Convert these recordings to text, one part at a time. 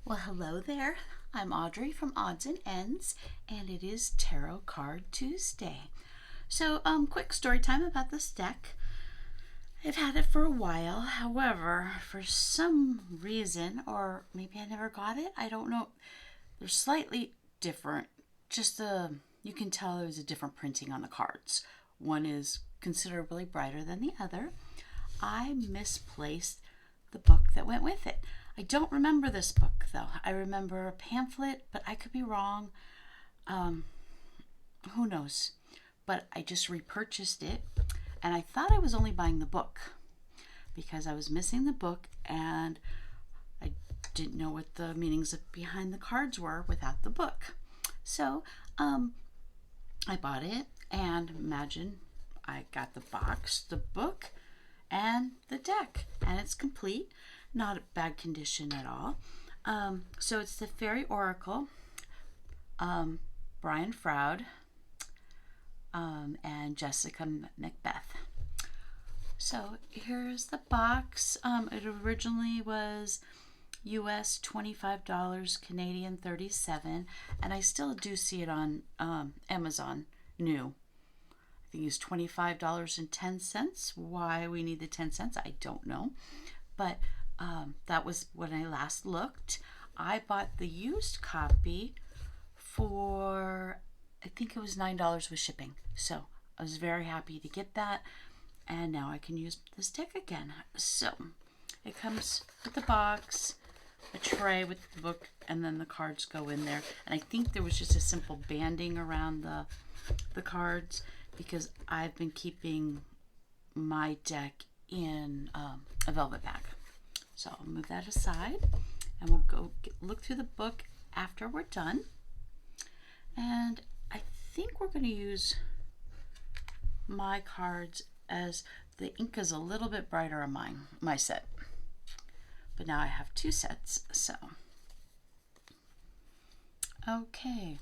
Well, hello there. I'm Audrey from Odds and Ends, and it is Tarot Card Tuesday. So, quick story time about this deck. I've had it for a while. However, for some reason, or maybe I never got it, I don't know. They're slightly different. You can tell there's a different printing on the cards. One is considerably brighter than the other. I misplaced the book that went with it. I don't remember this book though. I remember a pamphlet, but I could be wrong. Who knows? But I just repurchased it, and I thought I was only buying the book because I was missing the book and I didn't know what the meanings behind the cards were without the book. So I bought it, and imagine I got the box, the book, and the deck, and it's complete. Not a bad condition at all. So it's the Fairy Oracle, Brian Froud, and Jessica Macbeth. So here's the box. It originally was US $25, Canadian 37, and I still do see it on Amazon new. I think it's $25.10. Why we need the 10 cents, I don't know. But that was when I last looked. I bought the used copy for, I think it was $9 with shipping. So I was very happy to get that. And now I can use this deck again. So it comes with the box, a tray with the book, and then the cards go in there. And I think there was just a simple banding around the cards because I've been keeping my deck in a velvet bag. So I'll move that aside, and we'll go look through the book after we're done. And I think we're going to use my cards as the ink is a little bit brighter on my set. But now I have two sets, so. Okay,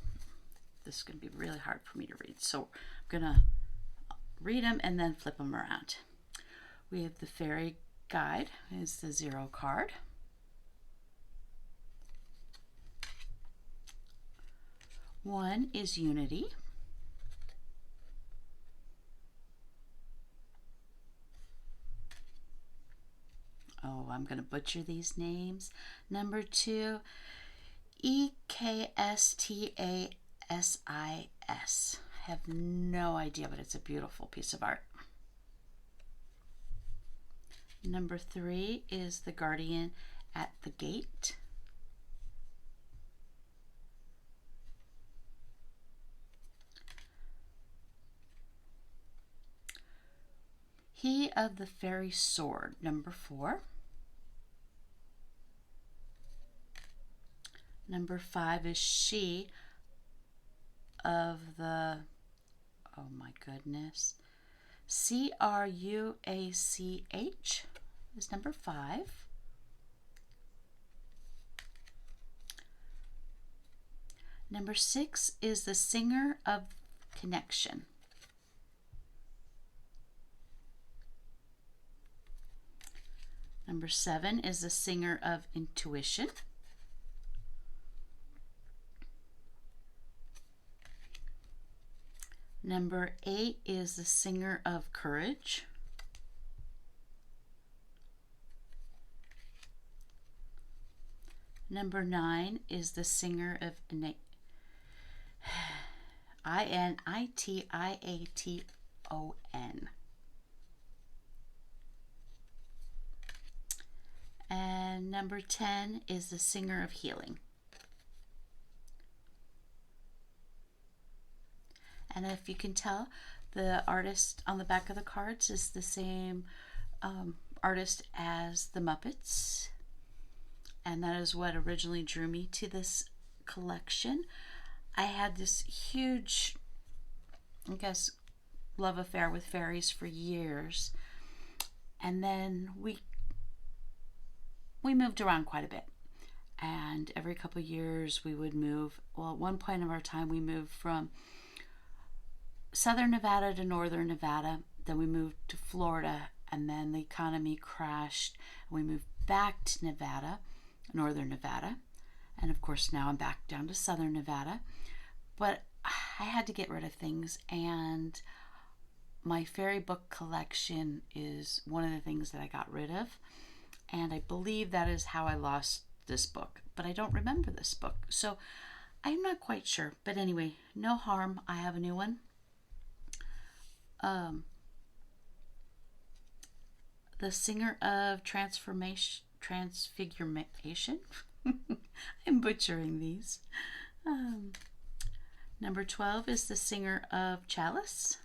this is going to be really hard for me to read. So I'm going to read them and then flip them around. We have the Fairy Guide is the 0 card. One is Unity. Oh, I'm going to butcher these names. Number 2, EKSTASIS. I have no idea, but it's a beautiful piece of art. Number 3 is the Guardian at the Gate. He of the Fairy Sword, number 4. Number 5 is She of the, oh my goodness, CRUACH is number 5. Number 6 is the Singer of Connection. Number 7 is the Singer of Intuition. Number 8 is the Singer of Courage. Number 9 is the Singer of INITIATON. And number 10 is the Singer of Healing. And if you can tell, the artist on the back of the cards is the same artist as the Muppets. And that is what originally drew me to this collection. I had this huge, I guess, love affair with fairies for years. And then we moved around quite a bit. And every couple of years we would move. Well, at one point of our time we moved from Southern Nevada to Northern Nevada. Then we moved to Florida, and then the economy crashed. We moved back to Nevada, Northern Nevada. And of course, now I'm back down to Southern Nevada. But I had to get rid of things, and my fairy book collection is one of the things that I got rid of. And I believe that is how I lost this book. But I don't remember this book. So I'm not quite sure. But anyway, no harm. I have a new one. The Singer of Transfiguration. I'm butchering these. Number 12 is The Singer of Chalice.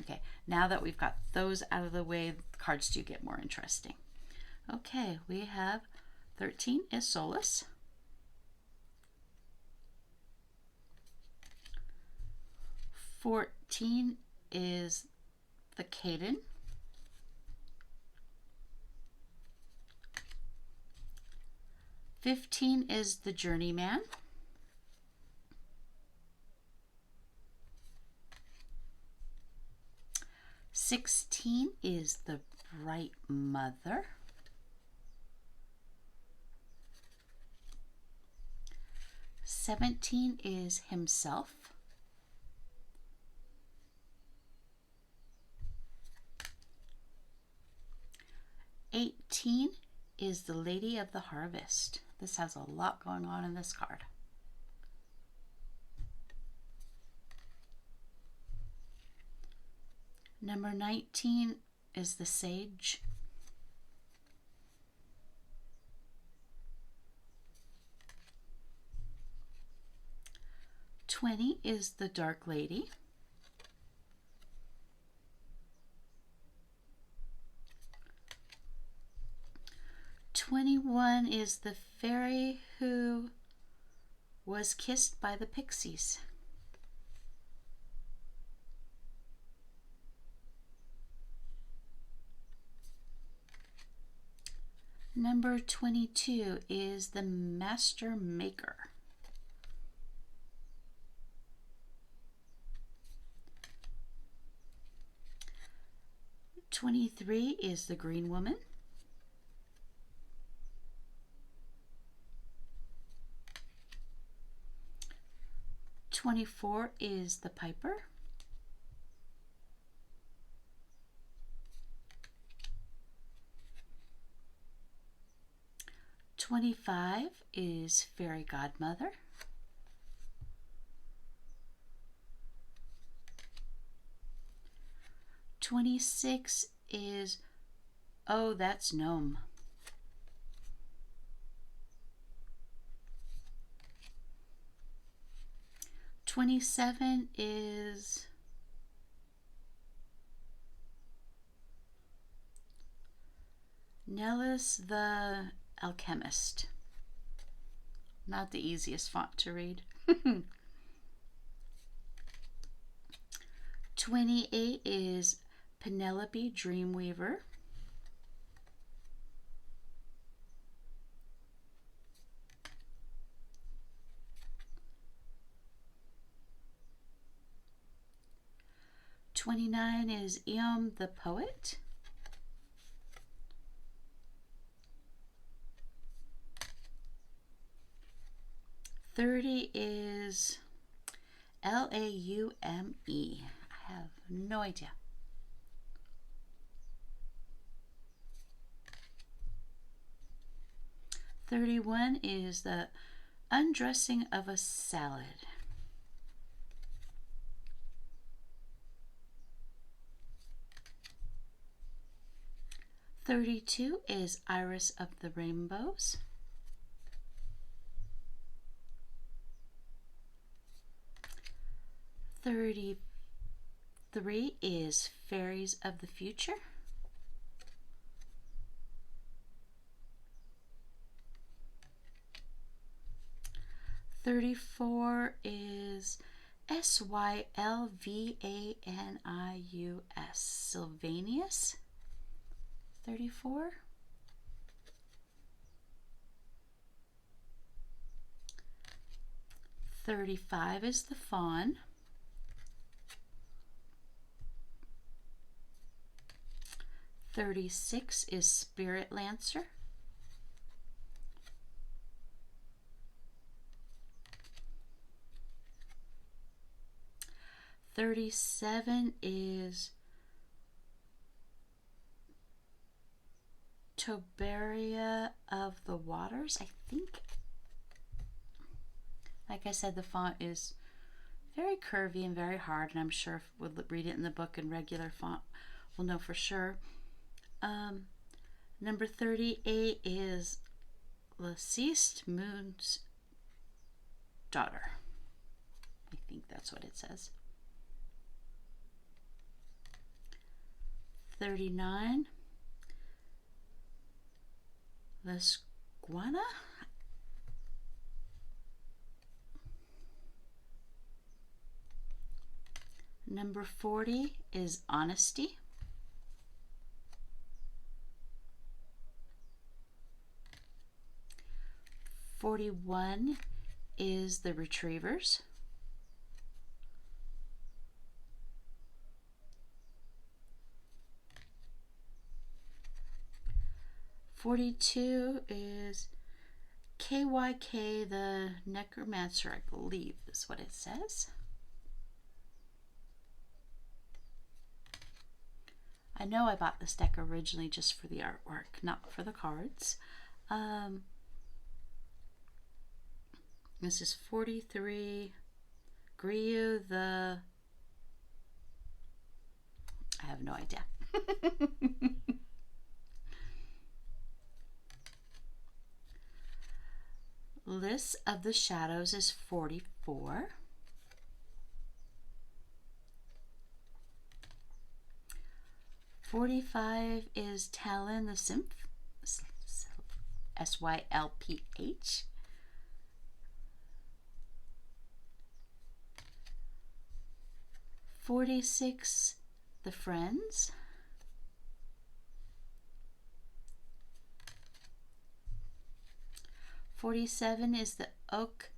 Okay, now that we've got those out of the way, the cards do get more interesting. Okay, we have 13 is Solace. 14 is the Caden. 15 is the Journeyman. 16 is the Bright Mother. 17 is Himself. 18 is the Lady of the Harvest. This has a lot going on in this card. Number 19 is the Sage. 20 is the Dark Lady. 21 is the fairy who was kissed by the pixies. Number 22 is the Master Maker. '23 is the Green Woman. 24 is the Piper. 25 is Fairy Godmother. 26 is Oh, That's Gnome. 27 is Nellis the Alchemist. Not the easiest font to read. 28 is Penelope Dreamweaver. 29 is Eom the Poet. 30 is Laume. I have no idea. 31 is the Undressing of a Salad. 32 is Iris of the Rainbows. 33 is Fairies of the Future. 34 is Sylvanius. Sylvanius. 34. 35 is the Fawn. 36 is Spirit Lancer. 37 is Tobaria of the Waters. I think, like I said, the font is very curvy and very hard, and I'm sure if we'll read it in the book in regular font, we'll know for sure. Number 38 is Laciste Moon's Daughter. I think that's what it says. 39, Lesguana. Number 40 is Honesty. '41 is The Retrievers. '42 is KYK the Necromancer, I believe is what it says. I know I bought this deck originally just for the artwork, not for the cards. This is 43. Griyu the... I have no idea. List of the Shadows is 44. '45 is Talon the Symph, SYLPH. '46, The Friends. '47 is the Oak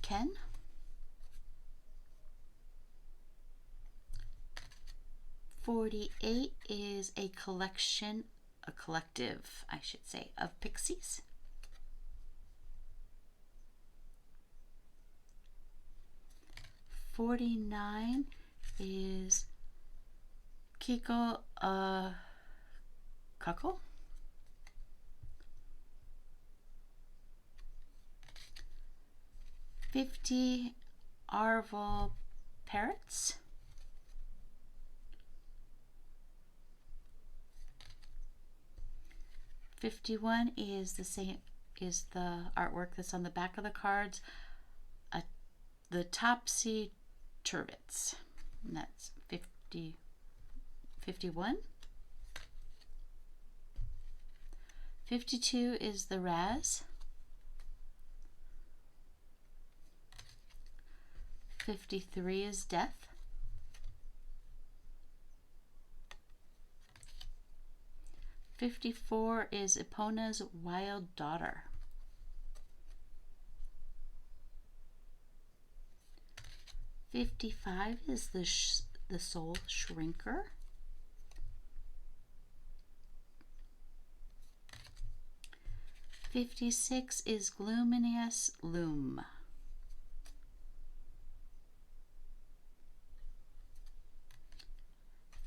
Ken. '48 is a collective, I should say, of pixies. '49 is Kiko Cuckle. '50 Arval Parrots. '51 is the same, is the artwork that's on the back of the cards, the Topsy Turvets, and that's 51. '52 is the Raz. '53 is Death. '54 is Epona's Wild Daughter. '55 is the Soul Shrinker. '56 is Gluminious Loom.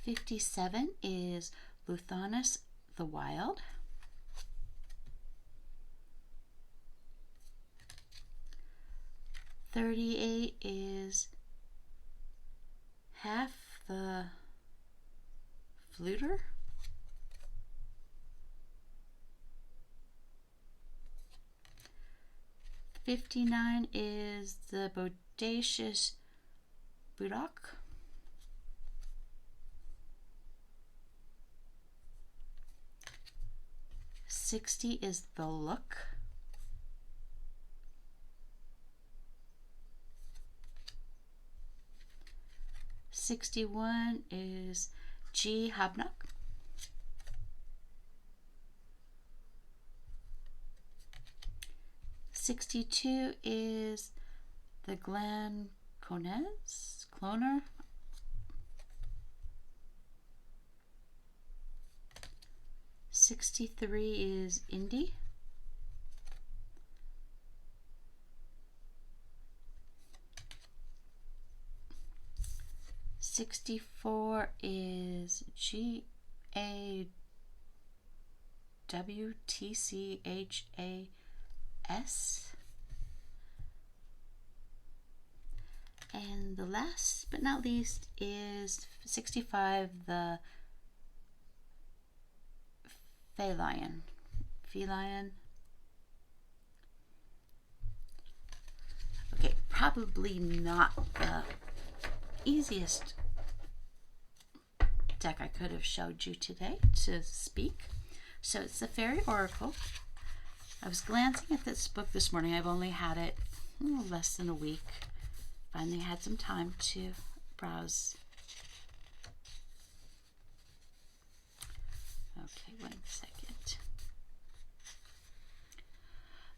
'57 is Luthanus the Wild. '38 is Half the Fluter. '59 is the Bodacious Beaughtgul. '60 is The Look. '61 is G. Habnock. '62 is the Glen Cloner. '63 is Indie. 64 is GAWTCHAS. And the last but not least is 65, the feline. Okay, probably not the easiest deck I could have showed you today to speak. So it's the Fairy Oracle. I was glancing at this book this morning. I've only had it less than a week. Finally had some time to browse. Okay, 1 second.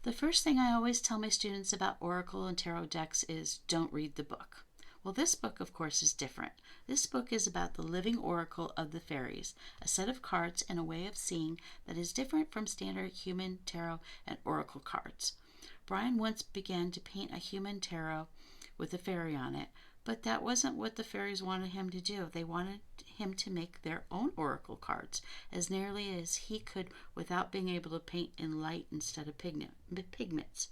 The first thing I always tell my students about Oracle and Tarot decks is don't read the book. Well, this book, of course, is different. This book is about the living oracle of the fairies, a set of cards and a way of seeing that is different from standard human tarot and oracle cards. Brian once began to paint a human tarot with a fairy on it, but that wasn't what the fairies wanted him to do. They wanted him to make their own oracle cards as nearly as he could without being able to paint in light instead of pigments.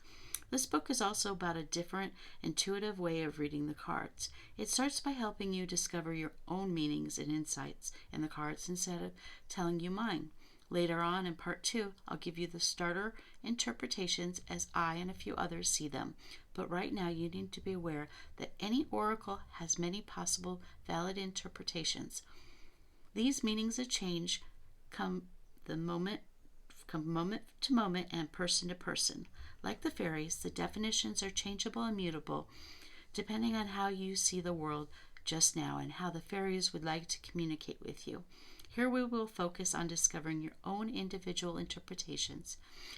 This book is also about a different, intuitive way of reading the cards. It starts by helping you discover your own meanings and insights in the cards instead of telling you mine. Later on in part 2, I'll give you the starter interpretations as I and a few others see them. But right now you need to be aware that any oracle has many possible valid interpretations. These meanings of change come moment to moment and person to person. Like the fairies, the definitions are changeable and mutable depending on how you see the world just now and how the fairies would like to communicate with you. Here we will focus on discovering your own individual interpretations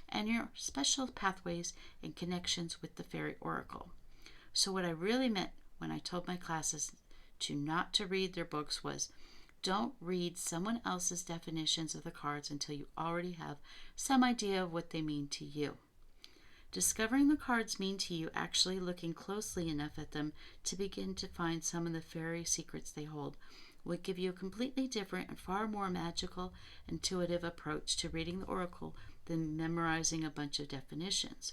and your special pathways and connections with the Fairy Oracle. So what I really meant when I told my classes not to read their books was, don't read someone else's definitions of the cards until you already have some idea of what they mean to you. Discovering the cards mean to you, actually looking closely enough at them to begin to find some of the fairy secrets they hold, will give you a completely different and far more magical, intuitive approach to reading the oracle than memorizing a bunch of definitions.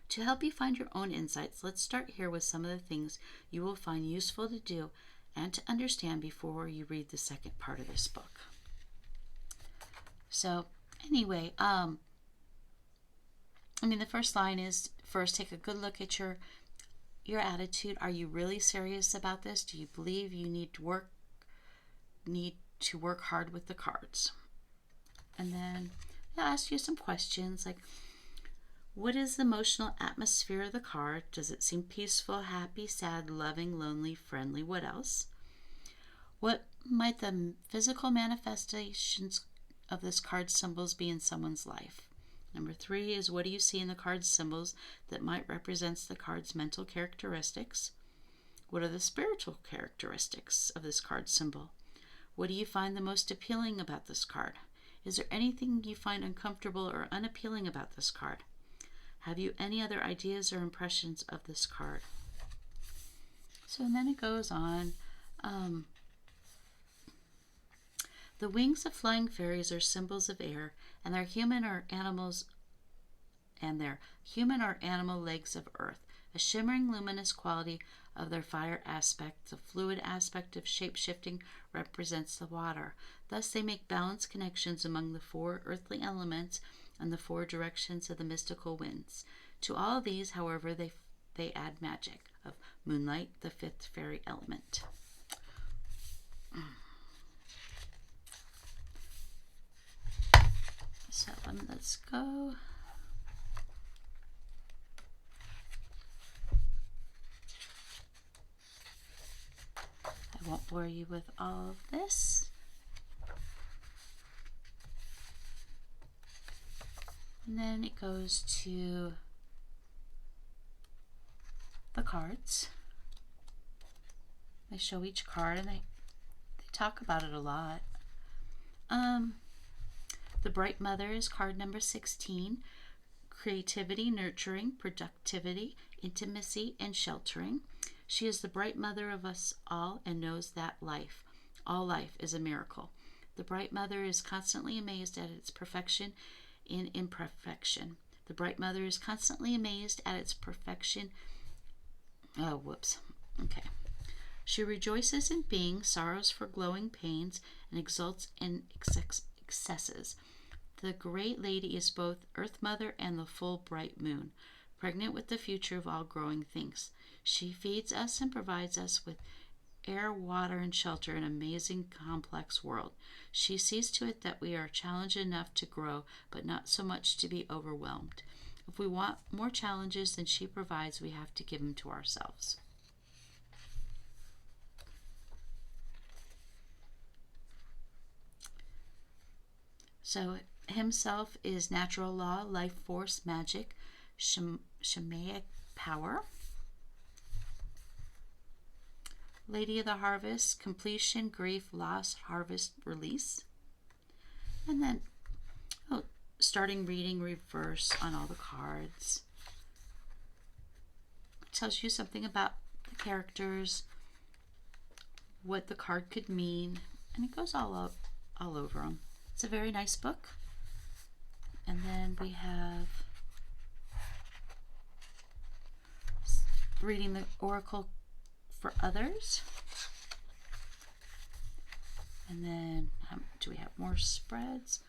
To help you find your own insights, let's start here with some of the things you will find useful to do and to understand before you read the second part of this book. So anyway, the first line is, first take a good look at your attitude. Are you really serious about this? Do you believe you need to work hard with the cards? And then they'll ask you some questions like, what is the emotional atmosphere of the card? Does it seem peaceful, happy, sad, loving, lonely, friendly? What else? What might the physical manifestations of this card symbols be in someone's life? Number 3 is, what do you see in the card symbols that might represent the card's mental characteristics? What are the spiritual characteristics of this card symbol? What do you find the most appealing about this card? Is there anything you find uncomfortable or unappealing about this card? Have you any other ideas or impressions of this card? So, and then it goes on. The wings of flying fairies are symbols of air, and their human or animal legs of earth. A shimmering, luminous quality of their fire aspect, the fluid aspect of shape-shifting represents the water. Thus, they make balanced connections among the 4 earthly elements and the 4 directions of the mystical winds. To all of these, however, they add magic of moonlight, the 5th fairy element. So let's go. I won't bore you with all of this. And then it goes to the cards. They show each card and they talk about it a lot. The Bright Mother is card number 16. Creativity, nurturing, productivity, intimacy, and sheltering. She is the bright mother of us all and knows that all life, is a miracle. The bright mother is constantly amazed at its perfection in imperfection. The bright mother is constantly amazed at its perfection. Okay. She rejoices in being, sorrows for glowing pains, and exults in excesses. The great lady is both Earth Mother and the full bright moon, pregnant with the future of all growing things. She feeds us and provides us with air, water, and shelter in an amazing, complex world. She sees to it that we are challenged enough to grow, but not so much to be overwhelmed. If we want more challenges than she provides, we have to give them to ourselves. So, himself is natural law, life force, magic, shamanic power. Lady of the Harvest, completion, grief, loss, harvest, release. And then, starting reading reverse on all the cards. It tells you something about the characters, what the card could mean, and it goes all over them. It's a very nice book. And then we have reading the Oracle for others. And then do we have more spreads?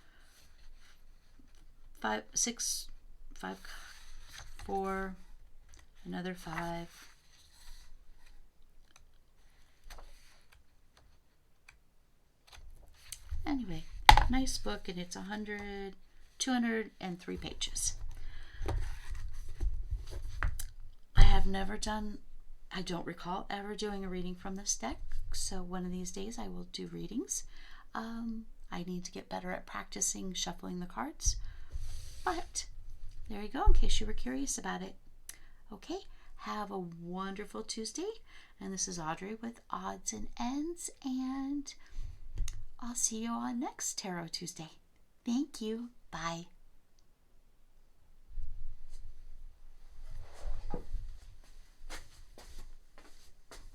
5, 6, 5, 4, another 5. Anyway, nice book, and it's 203 pages. I don't recall ever doing a reading from this deck, so one of these days I will do readings. I need to get better at practicing shuffling the cards, but there you go, in case you were curious about it. Okay, have a wonderful Tuesday, and this is Audrey with Odds and Ends, and I'll see you on next Tarot Tuesday. Thank you. Bye.